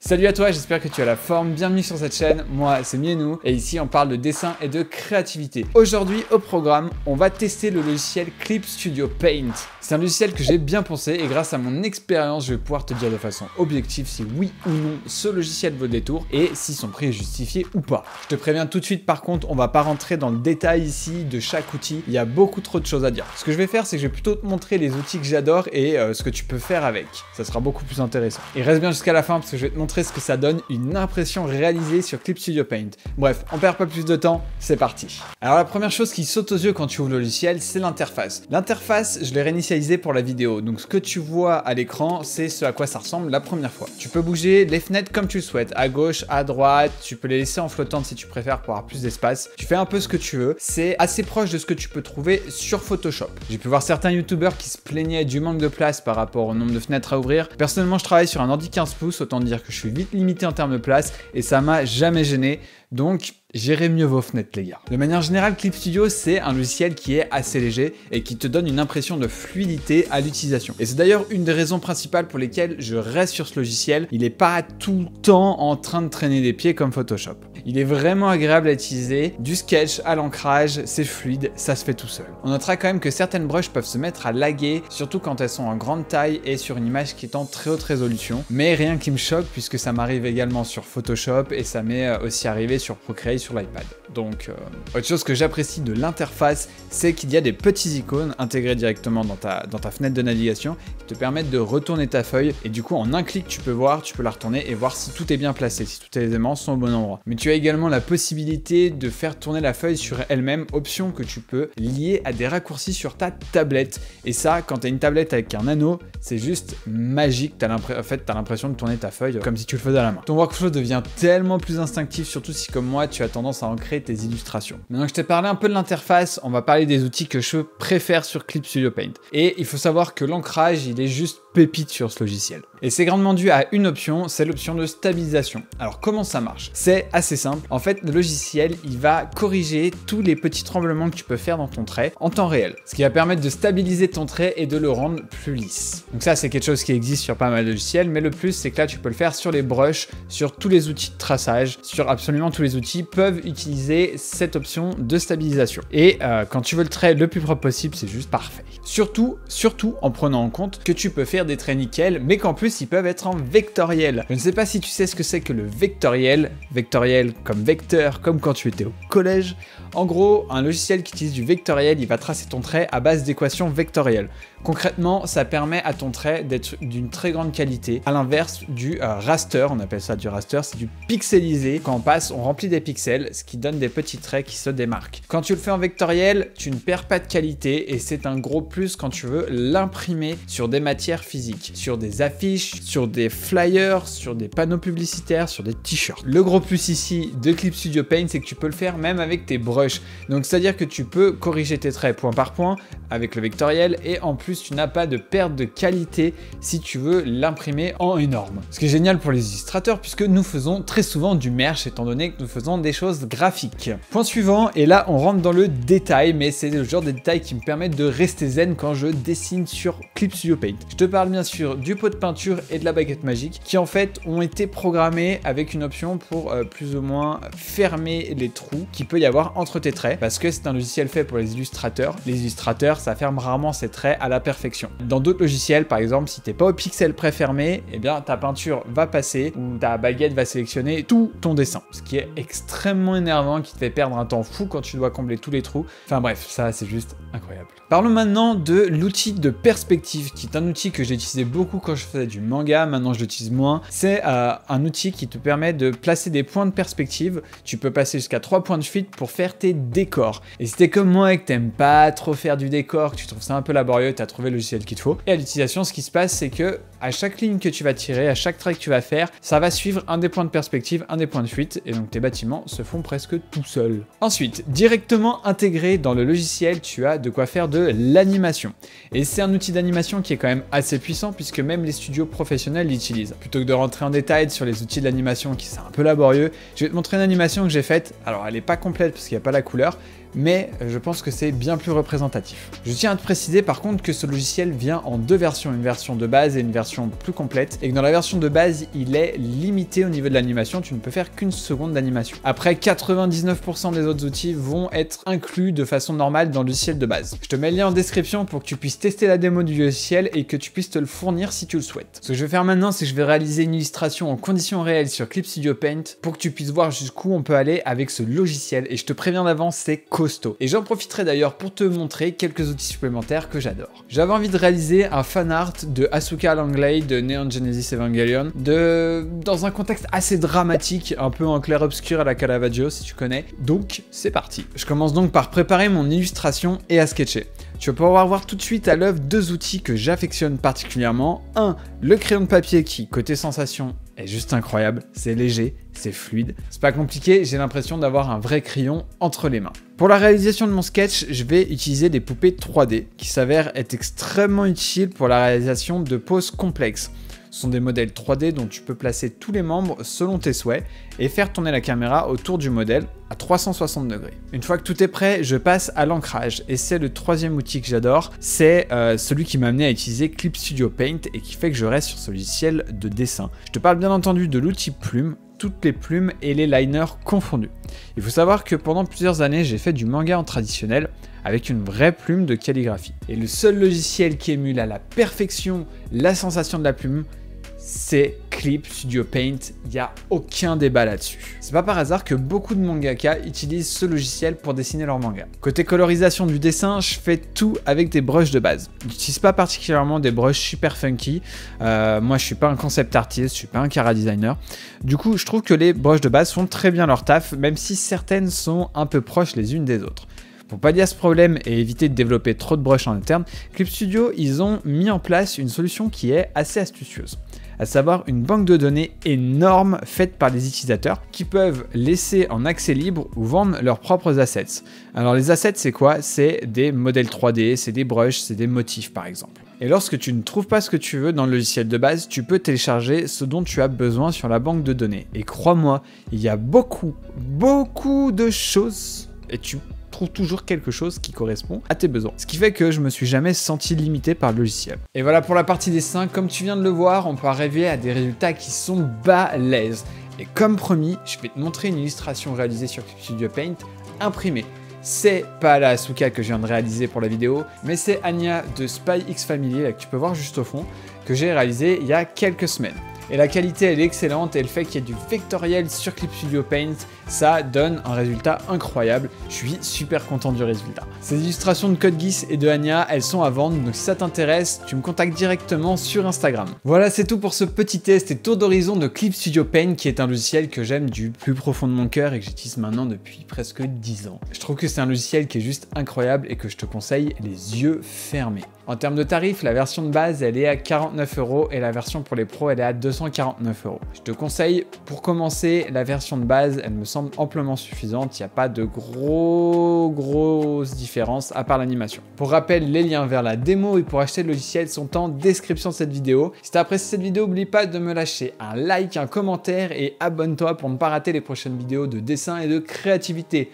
Salut à toi, j'espère que tu as la forme, bienvenue sur cette chaîne, moi c'est Mienou et ici on parle de dessin et de créativité. Aujourd'hui au programme, on va tester le logiciel Clip Studio Paint. C'est un logiciel que j'ai bien pensé et grâce à mon expérience, je vais pouvoir te dire de façon objective si oui ou non ce logiciel vaut le détour et si son prix est justifié ou pas. Je te préviens tout de suite par contre, on va pas rentrer dans le détail ici de chaque outil, il y a beaucoup trop de choses à dire. Ce que je vais faire, c'est que je vais plutôt te montrer les outils que j'adore et ce que tu peux faire avec. Ça sera beaucoup plus intéressant. Et reste bien jusqu'à la fin parce que je vais te montrer ce que ça donne une impression réalisée sur Clip Studio Paint. Bref, on perd pas plus de temps, c'est parti. Alors la première chose qui saute aux yeux quand tu ouvres le logiciel, c'est l'interface. L'interface, je l'ai réinitialisée pour la vidéo, donc ce que tu vois à l'écran, c'est ce à quoi ça ressemble la première fois. Tu peux bouger les fenêtres comme tu le souhaites, à gauche, à droite, tu peux les laisser en flottante si tu préfères pour avoir plus d'espace. Tu fais un peu ce que tu veux, c'est assez proche de ce que tu peux trouver sur Photoshop. J'ai pu voir certains youtubeurs qui se plaignaient du manque de place par rapport au nombre de fenêtres à ouvrir. Personnellement, je travaille sur un ordi 15 pouces, autant dire que je suis vite limité en termes de place et ça m'a jamais gêné. Donc, gérez mieux vos fenêtres les gars. De manière générale, Clip Studio, c'est un logiciel qui est assez léger et qui te donne une impression de fluidité à l'utilisation. Et c'est d'ailleurs une des raisons principales pour lesquelles je reste sur ce logiciel. Il n'est pas tout le temps en train de traîner des pieds comme Photoshop. Il est vraiment agréable à utiliser, du sketch à l'ancrage, c'est fluide, ça se fait tout seul. On notera quand même que certaines brushes peuvent se mettre à laguer, surtout quand elles sont en grande taille et sur une image qui est en très haute résolution. Mais rien qui me choque puisque ça m'arrive également sur Photoshop et ça m'est aussi arrivé sur Procreate sur l'iPad. Donc, autre chose que j'apprécie de l'interface, c'est qu'il y a des petits icônes intégrés directement dans ta fenêtre de navigation qui te permettent de retourner ta feuille et du coup en un clic tu peux la retourner et voir si tout est bien placé, si tous tes éléments sont au bon endroit. Mais tu as également la possibilité de faire tourner la feuille sur elle-même, option que tu peux lier à des raccourcis sur ta tablette. Et ça, quand tu as une tablette avec un anneau, c'est juste magique. En fait, tu as l'impression de tourner ta feuille comme si tu le faisais à la main. Ton workflow devient tellement plus instinctif, surtout si comme moi, tu as tendance à ancrer tes illustrations. Maintenant que je t'ai parlé un peu de l'interface, on va parler des outils que je préfère sur Clip Studio Paint. Et il faut savoir que l'ancrage, il est juste pépite sur ce logiciel. Et c'est grandement dû à une option, c'est l'option de stabilisation. Alors comment ça marche? C'est assez simple. En fait, le logiciel, il va corriger tous les petits tremblements que tu peux faire dans ton trait en temps réel. Ce qui va permettre de stabiliser ton trait et de le rendre plus lisse. Donc ça, c'est quelque chose qui existe sur pas mal de logiciels, mais le plus, c'est que là, tu peux le faire sur les brushes, sur tous les outils de traçage, sur absolument tous les outils peuvent utiliser cette option de stabilisation. Et quand tu veux le trait le plus propre possible, c'est juste parfait. Surtout en prenant en compte que tu peux faire des traits nickel, mais qu'en plus ils peuvent être en vectoriel. Je ne sais pas si tu sais ce que c'est que le vectoriel comme vecteur, comme quand tu étais au collège. En gros, un logiciel qui utilise du vectoriel, il va tracer ton trait à base d'équations vectorielles. Concrètement, ça permet à ton trait d'être d'une très grande qualité, à l'inverse du raster, on appelle ça du raster, c'est du pixelisé. Quand on remplit des pixels, ce qui donne des petits traits qui se démarquent. Quand tu le fais en vectoriel, tu ne perds pas de qualité et c'est un gros plus quand tu veux l'imprimer sur des matières physiques, sur des affiches, sur des flyers, sur des panneaux publicitaires, sur des t-shirts. Le gros plus ici de Clip Studio Paint, c'est que tu peux le faire même avec tes brushes. Donc c'est-à-dire que tu peux corriger tes traits point par point avec le vectoriel et en plus tu n'as pas de perte de qualité si tu veux l'imprimer en énorme. Ce qui est génial pour les illustrateurs puisque nous faisons très souvent du merch étant donné que nous faisons des choses graphiques. Point suivant, et là on rentre dans le détail, mais c'est le genre de détails qui me permettent de rester zen quand je dessine sur Clip Studio Paint. Je te parle bien sûr du pot de peinture et de la baguette magique qui en fait ont été programmés avec une option pour plus ou moins fermer les trous qu'il peut y avoir entre tes traits parce que c'est un logiciel fait pour les illustrateurs. Les illustrateurs, ça ferme rarement ses traits à la perfection. Dans d'autres logiciels, par exemple, si t'es pas au pixel préfermé, eh bien ta peinture va passer ou ta baguette va sélectionner tout ton dessin, ce qui est extrêmement énervant, qui te fait perdre un temps fou quand tu dois combler tous les trous. Enfin bref, ça c'est juste incroyable. Parlons maintenant de l'outil de perspective, qui est un outil que j'ai utilisé beaucoup quand je faisais du manga, maintenant je l'utilise moins. C'est un outil qui te permet de placer des points de perspective. Tu peux passer jusqu'à 3 points de fuite pour faire tes décors. Et si t'es comme moi et que t'aimes pas trop faire du décor, que tu trouves ça un peu laborieux, t'as trouvé le logiciel qu'il te faut. Et à l'utilisation, ce qui se passe, c'est que à chaque ligne que tu vas tirer, à chaque trait que tu vas faire, ça va suivre un des points de perspective, un des points de fuite, et donc tes bâtiments se font presque tout seuls. Ensuite, directement intégré dans le logiciel, tu as de quoi faire de l'animation. Et c'est un outil d'animation qui est quand même assez puissant puisque même les studios professionnels l'utilisent. Plutôt que de rentrer en détail sur les outils de l'animation qui sont un peu laborieux, je vais te montrer une animation que j'ai faite. Alors elle n'est pas complète parce qu'il n'y a pas la couleur, mais je pense que c'est bien plus représentatif. Je tiens à te préciser par contre que ce logiciel vient en deux versions, une version de base et une version plus complète, et que dans la version de base, il est limité au niveau de l'animation, tu ne peux faire qu'une seconde d'animation. Après, 99% des autres outils vont être inclus de façon normale dans le logiciel de base. Je te mets le lien en description pour que tu puisses tester la démo du logiciel et que tu puisses te le fournir si tu le souhaites. Ce que je vais faire maintenant, c'est que je vais réaliser une illustration en conditions réelles sur Clip Studio Paint pour que tu puisses voir jusqu'où on peut aller avec ce logiciel, et je te préviens d'avance, c'est costaud. Et j'en profiterai d'ailleurs pour te montrer quelques outils supplémentaires que j'adore. J'avais envie de réaliser un fan art de Asuka Langley de Neon Genesis Evangelion dans un contexte assez dramatique, un peu en clair-obscur à la Caravaggio si tu connais. Donc c'est parti. Je commence donc par préparer mon illustration et à sketcher. Tu vas pouvoir voir tout de suite à l'œuvre deux outils que j'affectionne particulièrement. Un, le crayon de papier qui, côté sensation, est juste incroyable. C'est léger, c'est fluide. C'est pas compliqué, j'ai l'impression d'avoir un vrai crayon entre les mains. Pour la réalisation de mon sketch, je vais utiliser des poupées 3D qui s'avèrent être extrêmement utiles pour la réalisation de poses complexes. Ce sont des modèles 3D dont tu peux placer tous les membres selon tes souhaits et faire tourner la caméra autour du modèle à 360 degrés. Une fois que tout est prêt, je passe à l'ancrage et c'est le troisième outil que j'adore, c'est celui qui m'a amené à utiliser Clip Studio Paint et qui fait que je reste sur ce logiciel de dessin. Je te parle bien entendu de l'outil plume, toutes les plumes et les liners confondus. Il faut savoir que pendant plusieurs années, j'ai fait du manga en traditionnel avec une vraie plume de calligraphie. Et le seul logiciel qui émule à la perfection la sensation de la plume, c'est Clip Studio Paint, il n'y a aucun débat là-dessus. C'est pas par hasard que beaucoup de mangaka utilisent ce logiciel pour dessiner leur manga. Côté colorisation du dessin, je fais tout avec des brushes de base. Je n'utilise pas particulièrement des brushes super funky. Moi, je suis pas un concept artist, je suis pas un chara designer. Du coup, je trouve que les brushes de base font très bien leur taf, même si certaines sont un peu proches les unes des autres. Pour pallier à ce problème et éviter de développer trop de brushes en interne, Clip Studio, ils ont mis en place une solution qui est assez astucieuse, à savoir une banque de données énorme faite par les utilisateurs qui peuvent laisser en accès libre ou vendre leurs propres assets. Alors les assets, c'est quoi? C'est des modèles 3D, c'est des brushes, c'est des motifs par exemple. Et lorsque tu ne trouves pas ce que tu veux dans le logiciel de base, tu peux télécharger ce dont tu as besoin sur la banque de données. Et crois-moi, il y a beaucoup de choses et tu trouve toujours quelque chose qui correspond à tes besoins. Ce qui fait que je me suis jamais senti limité par le logiciel. Et voilà pour la partie dessin. Comme tu viens de le voir, on peut arriver à des résultats qui sont balèzes. Et comme promis, je vais te montrer une illustration réalisée sur Clip Studio Paint imprimée. C'est pas la Asuka que je viens de réaliser pour la vidéo, mais c'est Anya de Spy X Family, là, que tu peux voir juste au fond, que j'ai réalisé il y a quelques semaines. Et la qualité elle est excellente et le fait qu'il y ait du vectoriel sur Clip Studio Paint, ça donne un résultat incroyable. Je suis super content du résultat. Ces illustrations de Code Geass et de Anya, elles sont à vendre, donc si ça t'intéresse, tu me contactes directement sur Instagram. Voilà, c'est tout pour ce petit test et tour d'horizon de Clip Studio Paint, qui est un logiciel que j'aime du plus profond de mon cœur et que j'utilise maintenant depuis presque 10 ans. Je trouve que c'est un logiciel qui est juste incroyable et que je te conseille les yeux fermés. En termes de tarifs, la version de base, elle est à 49 € et la version pour les pros, elle est à 249 €. Je te conseille, pour commencer, la version de base, elle me semble amplement suffisante. Il n'y a pas de grosses différences à part l'animation. Pour rappel, les liens vers la démo et pour acheter le logiciel sont en description de cette vidéo. Si tu as apprécié cette vidéo, n'oublie pas de me lâcher un like, un commentaire et abonne-toi pour ne pas rater les prochaines vidéos de dessin et de créativité.